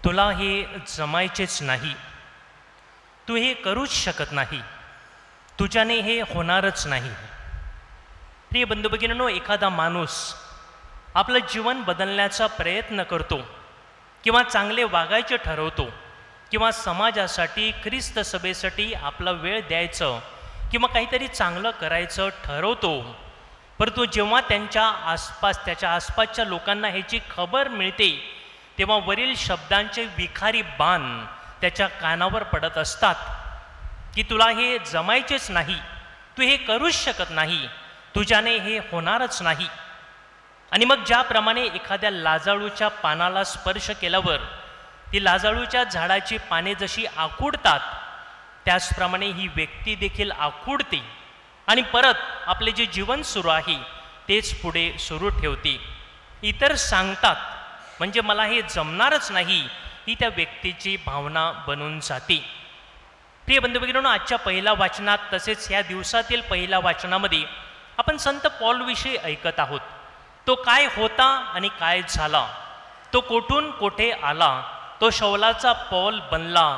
तुला हे जमायचेच नाही, तू हे करूच शकत नाही, तुझ्याने हे होणारच नाही. प्रिय बंधू भगिनींनो, एखादा माणूस आपलं जीवन बदलण्याचा प्रयत्न करतो किंवा चांगले वागायचे ठरवतो किंवा समाजासाठी ख्रिस्त सभेसाठी आपला वेळ द्यायचं किंवा काहीतरी चांगलं करायचं ठरवतो, परंतु जेव्हा त्याच्या आसपासच्या लोकांना ह्याची खबर मिळते तेव्हा वरील शब्दांचे विखारी बाण त्याच्या कानावर पडत असतात की तुला हे जमायचेच नाही, तू हे करूच शकत नाही, तुझ्याने हे होणारच नाही. आणि मग ज्याप्रमाणे एखाद्या लाजाळूच्या पानाला स्पर्श केल्यावर ती लाजाळूच्या झाडाची पाने जशी आखुडतात त्याचप्रमाणे ही व्यक्ती देखील आखुडते आणि परत आपले जे जीवन सुरू आहे तेच पुढे सुरू ठेवते. इतर सांगतात म्हणजे मला हे जमणारच नाही ही त्या व्यक्तीची भावना बनून जाते. प्रिय बंधू भगिनींनो, आजच्या पहिल्या वाचनात तसेच ह्या दिवसातील पहिल्या वाचनामध्ये आपण संत पौलविषयी ऐकत आहोत. तो काय होता आणि काय झाला, तो कोठून कोठे आला, तो शौलाचा पौल बनला,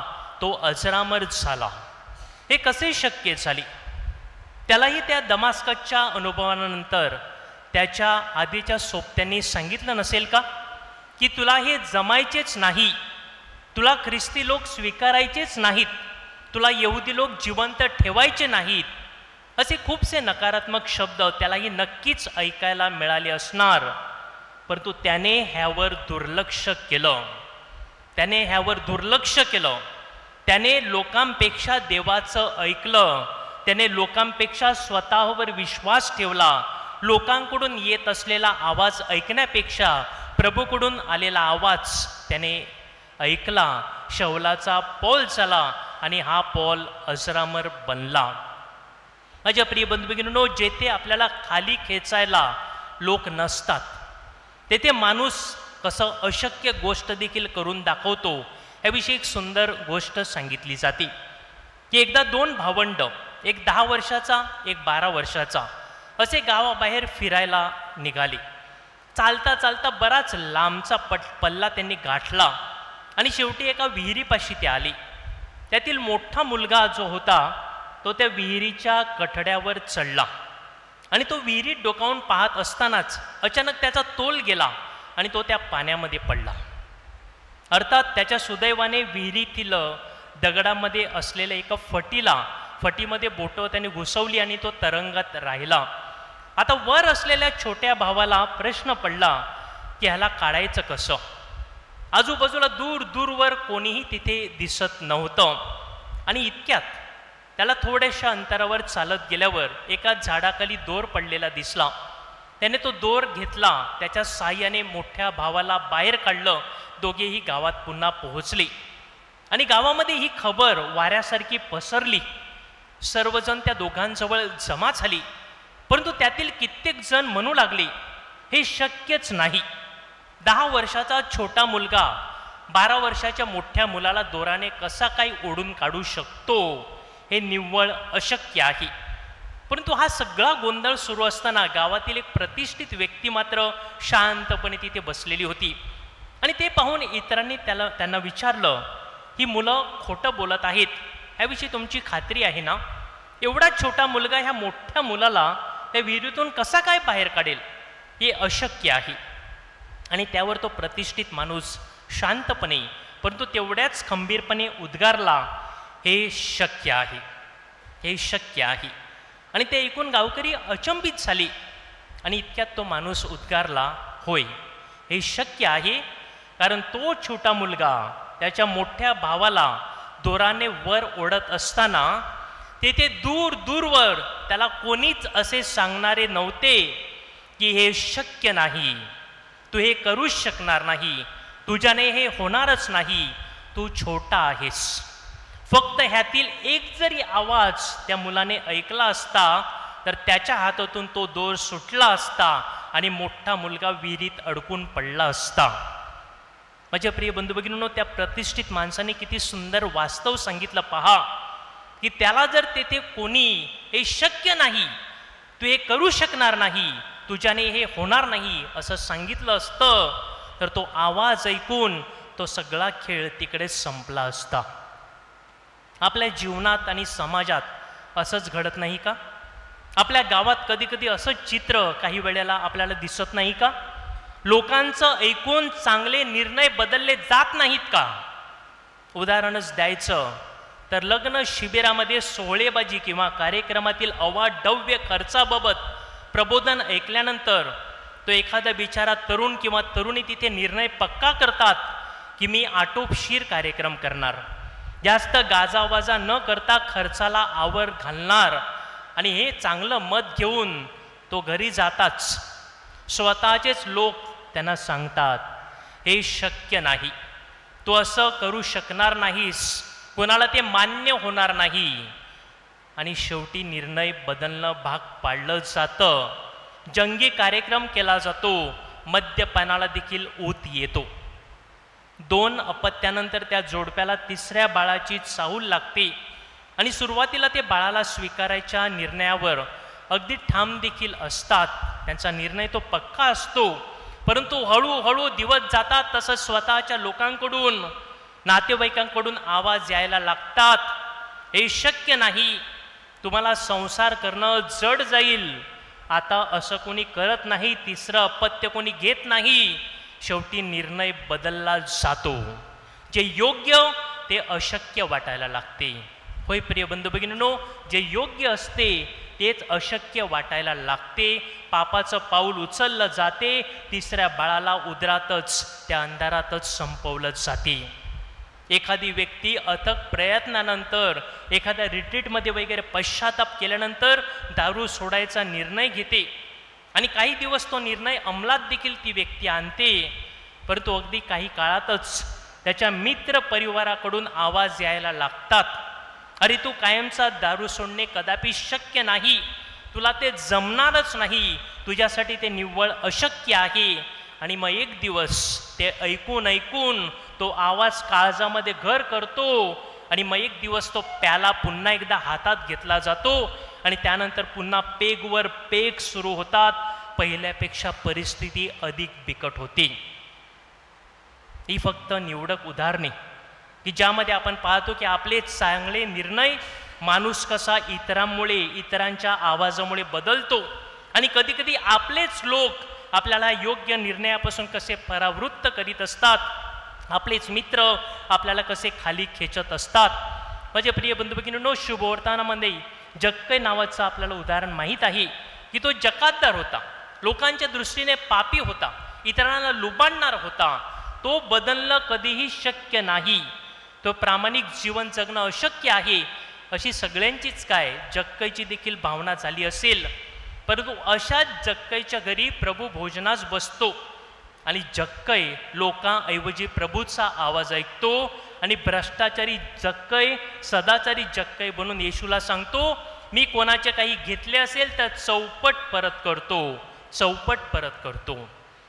तो अजरामर झाला. हे कसे शक्य झाले? त्यालाही त्या दमास्कसच्या अनुभवानंतर त्याच्या आधीच्या सोबत्यांनी सांगितलं नसेल का की तुला हे जमायचेच नाही, तुला ख्रिस्ती लोक स्वीकारायचेच नाहीत, तुला यहुदी लोक जिवंत ठेवायचे नाहीत, असे खूपसे नकारात्मक शब्द त्यालाही नक्कीच ऐकायला मिळाले असणार. परंतु त्याने ह्यावर दुर्लक्ष केलं. त्याने लोकांपेक्षा देवाचं ऐकलं, त्याने लोकांपेक्षा स्वतःवर विश्वास ठेवला. लोकांकडून येत असलेला आवाज ऐकण्यापेक्षा प्रभूकडून आलेला आवाज त्याने ऐकला. शौलाचा पौल झाला आणि हा पौल अजरामर बनला. माझ्या प्रिय बंधू भगिनींनो, जेथे आपल्याला खाली खेचायला लोक नसतात तेथे माणूस कसं अशक्य गोष्ट देखील करून दाखवतो याविषयी एक सुंदर गोष्ट सांगितली जाते की एकदा दोन भावंड, एक 10 वर्षाचा एक 12 वर्षाचा, असे गावाबाहेर फिरायला निघाले. चालता चालता बराच लांबचा पल्ला त्यांनी गाठला आणि शेवटी एका विहिरीपाशी ते आले. त्यातील मोठा मुलगा जो होता तो त्या विहिरीच्या कठड्यावर चढला आणि तो विहिरीत डोकावून पाहत असतानाच अचानक त्याचा तोल गेला आणि तो त्या पाण्यामध्ये पडला. अर्थात त्याच्या सुदैवाने विहिरीतील दगडामध्ये असलेल्या एका फटीमध्ये बोटं त्याने घुसवली आणि तो तरंगात राहिला. आता वर असलेल्या छोट्या भावाला प्रश्न पडला की ह्याला काढायचं कसं. आजूबाजूला दूरवर कोणीही तिथे दिसत नव्हतं आणि इतक्यात त्याला थोड्याशा अंतरावर चालत गेल्यावर एका झाडाखाली दोर पडलेला दिसला. त्याने तो दोर घेतला, त्याच्या साहाय्याने मोठ्या भावाला बाहेर काढलं. दोघेही गावात पुन्हा पोहोचले आणि गावामध्ये ही खबर वाऱ्यासारखी पसरली. सर्वजण त्या दोघांजवळ जमा झाली, परंतु त्यातील कित्येक जण म्हणू लागले हे शक्यच नाही. 10 वर्षाचा छोटा मुलगा 12 वर्षाच्या मोठ्या मुलाला दोराने कसा काही ओढून काढू शकतो, हे निव्वळ अशक्य आहे. परंतु हा सगळा गोंधळ सुरू असताना गावातील एक प्रतिष्ठित व्यक्ती मात्र शांतपणे तिथे बसलेली होती आणि ते पाहून इतरांनी त्यांना विचारलं, ही मुलं खोटं बोलत आहेत, ह्याविषयी तुमची खात्री आहे ना? एवढा छोटा मुलगा ह्या मोठ्या मुलाला त्या विहिरीतून कसा काय बाहेर काढेल? हे अशक्य आहे. आणि त्यावर तो प्रतिष्ठित माणूस शांतपणे परंतु तेवढ्याच खंबीरपणे उद्गारला, हे शक्य आहे, हे शक्य आहे. आणि ते ऐकून गावकरी अचंबित झाले आणि इतक्यात तो माणूस उद्गारला, होय हे शक्य आहे, कारण तो छोटा मुलगा त्याच्या मोठ्या भावाला दोराने वर ओढत असताना तेथे दूरवर त्याला कोणीच असे सांगणारे नव्हते की हे शक्य नाही, तू हे करूच शकणार नाही, तुझ्याने हे होणारच नाही, तू छोटा आहेस. फक्त ह्यातील एक जरी आवाज त्या मुलाने ऐकला असता तर त्याच्या हातातून तो दोर सुटला असता आणि मोठा मुलगा विहिरीत अडकून पडला असता. माझ्या प्रिय बंधू भगिनींनो, त्या प्रतिष्ठित माणसाने किती सुंदर वास्तव सांगितलं पहा की त्याला जर तेथे कोणी हे शक्य नाही, तू हे करू शकणार नाही, तुझ्याने हे होणार नाही असं सांगितलं असतं तर तो आवाज ऐकून तो सगळा खेळ तिकडेच संपला असता. आपल्या जीवनात आणि समाजात असंच घडत नाही का? आपल्या गावात कधी कधी असंच चित्र काही वेळेला आपल्याला दिसत नाही का? लोकांचं ऐकून चांगले निर्णय बदलले जात नाहीत का? उदाहरणच द्यायचं तर लग्न शिबिरामध्ये सोहळेबाजी किंवा कार्यक्रमातील अवाढव्य खर्चाबाबत प्रबोधन ऐकल्यानंतर तो एखादा बिचारा तरुण किंवा तरुणी तिथे निर्णय पक्का करतात की मी आटोपशीर कार्यक्रम करणार, जास्त गाजावाजा न करता खर्चाला आवर घालणार, आणि हे चांगलं मत घेऊन तो घरी जाताच स्वतःचेच लोक त्यांना सांगतात हे शक्य नाही, तू असं करू शकणार नाहीस, कोणाला ते मान्य होणार नाही, आणि शेवटी निर्णय बदलणं भाग पाडलं जातं. जंगी कार्यक्रम केला जातो, मद्यपानाला देखील ऊत येतो. 2 अपत्यानंतर त्या जोडप्याला 3ऱ्या बाळाची चाहूल लागते आणि सुरुवातीला ते बाळाला स्वीकारायच्या निर्णयावर अगदी ठाम देखील असतात. त्यांचा निर्णय तो पक्का असतो, परंतु हळूहळू दिवस जातात तसं स्वतःच्या लोकांकडून, नातेवाईकांकडून आवाज यायला लागतात, हे शक्य नाही, तुम्हाला संसार करणं जड जाईल, आता असं कोणी करत नाही, 3रं अपत्य कोणी घेत नाही. शेवटी निर्णय बदलला जातो. जे योग्य ते अशक्य वाटायला लागते. होय प्रिय बंधू भगिनींनो, जे योग्य असते तेच अशक्य वाटायला लागते. पापाचं पाऊल उचललं जाते, 3ऱ्या बाळाला उदरातच, त्या अंधारातच संपवलं जाते. एखादी व्यक्ती अथक प्रयत्नानंतर एखाद्या रिट्रीटमध्ये वगैरे पश्चाताप केल्यानंतर दारू सोडायचा निर्णय घेते आणि काही दिवस तो निर्णय अंमलात देखील ती व्यक्ती आणते, परंतु अगदी काही काळातच त्याच्या मित्र परिवाराकडून आवाज यायला लागतात, अरे तू कायमचा दारू सोडणे कदापि शक्य नाही, तुला ते जमणारच नाही, तुझ्यासाठी ते निव्वळ अशक्य आहे. आणि मग एक दिवस ते ऐकून तो आवाज काळजामध्ये घर करतो आणि मग एक दिवस तो प्याला पुन्हा एकदा हातात घेतला जातो आणि त्यानंतर पुन्हा पेगवर पेग सुरू होतात. पहिल्यापेक्षा परिस्थिती अधिक बिकट होती. ही फक्त निवडक उदाहरणे की ज्यामध्ये आपण पाहतो की आपले चांगले निर्णय माणूस कसा इतरांमुळे, इतरांच्या आवाजामुळे बदलतो आणि कधी कधी आपलेच लोक आपल्याला योग्य निर्णयापासून कसे परावृत्त करीत असतात, आपलेच मित्र आपल्याला कसे खाली खेचत असतात. माझे प्रिय बंधू भगिनींनो, शुभवर्तमानामध्ये जक्कय नावाचं आपल्याला उदाहरण माहीत आहे की तो जकातदार होता, लोकांच्या दृष्टीने पापी होता, इतरांना लुबाडणारा होता. तो बदलणं कधीही शक्य नाही, तो प्रामाणिक जीवन जगणं अशक्य आहे, अशी सगळ्यांचीच काय जक्कयची देखील भावना झाली असेल. परंतु अशाच जक्कयच्या घरी प्रभू भोजनास बसतो आणि जक्कय लोकांऐवजी प्रभूचा आवाज ऐकतो आणि भ्रष्टाचारी जक्कय सदाचारी जक्कय बनून येशूला सांगतो, मी कोणाचे काही घेतले असेल तर चौपट परत करतो, चौपट परत करतो.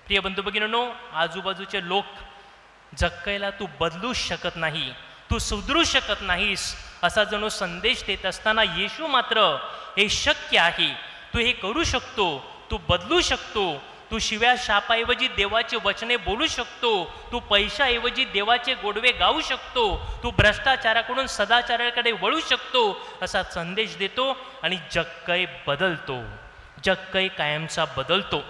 प्रिय बंधू भगिनींनो, आजूबाजूचे लोक जक्कयला तू बदलू शकत नाही, तू सुधरू शकत नाहीस असा जणू संदेश देत असताना येशू मात्र हे शक्य आहे, तू हे करू शकतो, तू बदलू शकतो, तू शिव्या शापाऐवजी देवाचे वचने बोलू शकतो, तू पैशाऐवजी देवाचे गोडवे गाऊ शकतो, तू भ्रष्टाचाराकडून सदाचाराकडे वळू शकतो असा संदेश देतो आणि जक्कय बदलतो, जक्कय कायमचा बदलतो.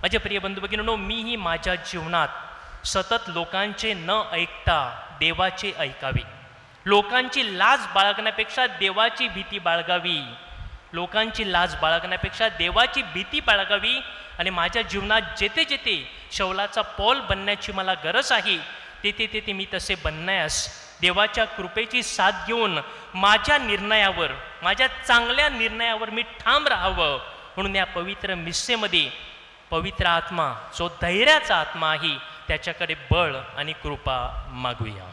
माझे प्रिय बंधू भगिनींनो, मीही माझ्या जीवनात सतत लोकांचे न ऐकता देवाचे ऐकावे, लोकांची लाज बाळगण्यापेक्षा देवाची भीती बाळगावी, लोकांची लाज बाळगण्यापेक्षा देवाची भीती बाळगावी. आणि माझ्या जीवनात जेथे जेथे शौलाचा पौल बनण्याची मला गरज आहे तेथे तेथे मी तसे बनण्यास देवाच्या कृपेची साथ घेऊन माझ्या निर्णयावर, माझ्या चांगल्या निर्णयावर मी ठाम राहावं. म्हणून या पवित्र मिस्सेमध्ये पवित्र आत्मा जो धैर्याचा आत्मा आहे त्याच्याकडे बळ आणि कृपा मागूया.